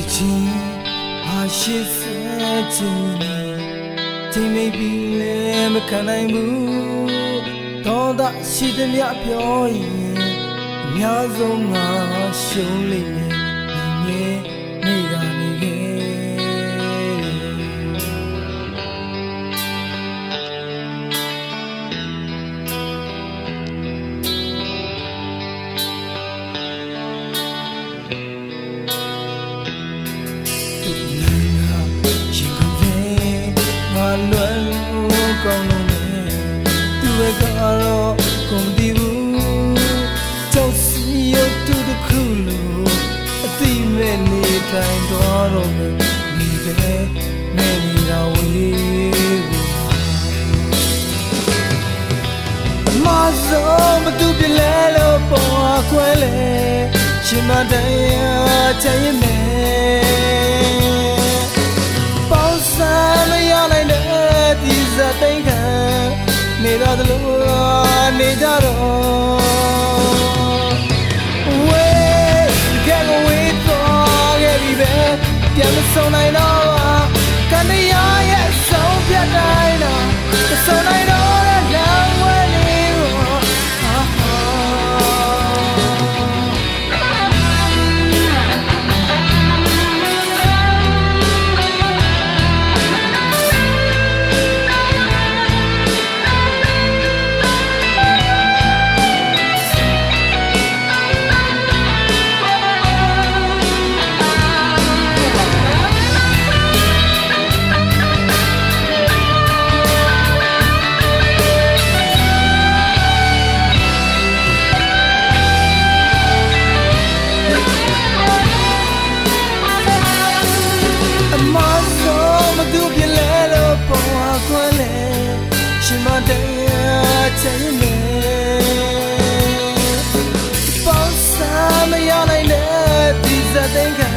情还是在这里，听没比来没看来木，到达西的俩表演，俩种啊兄弟，你个你个。ကောင်းလုံးနဲ့သူ့ရဲ့ကတော့ကုန်တီးဘူးကြောက်စီရတူတခုလို့အသိမဲ့နေတိုင်းတော့တော့မိပဲမဲ့နေတာဝေးဘူးမဆုံးမတူပြလဲလို့ပေါ်ခွဲလဲရှင်မတရားချင်ရင်မယ်ပေါင်းစားမရနိုင်တဲ့ဒီဇာတိတ်ခံနေတော့လို့နေကြတော့ဝေးကဲဝေးတော့ခဲ့ပြီပဲပြန်မဆုံးနိုင်တော့ကနေရရဲ့ဆုံးဖြတ်တိုင်းတော့မဆုံးနိုင်တော့တဲ့လမ်းဝဲလေးကိုရှင်မတရားချင်နေပေါင်းစားမရနိုင်တဲ့ဒီဇာတ်သိမ်းခံ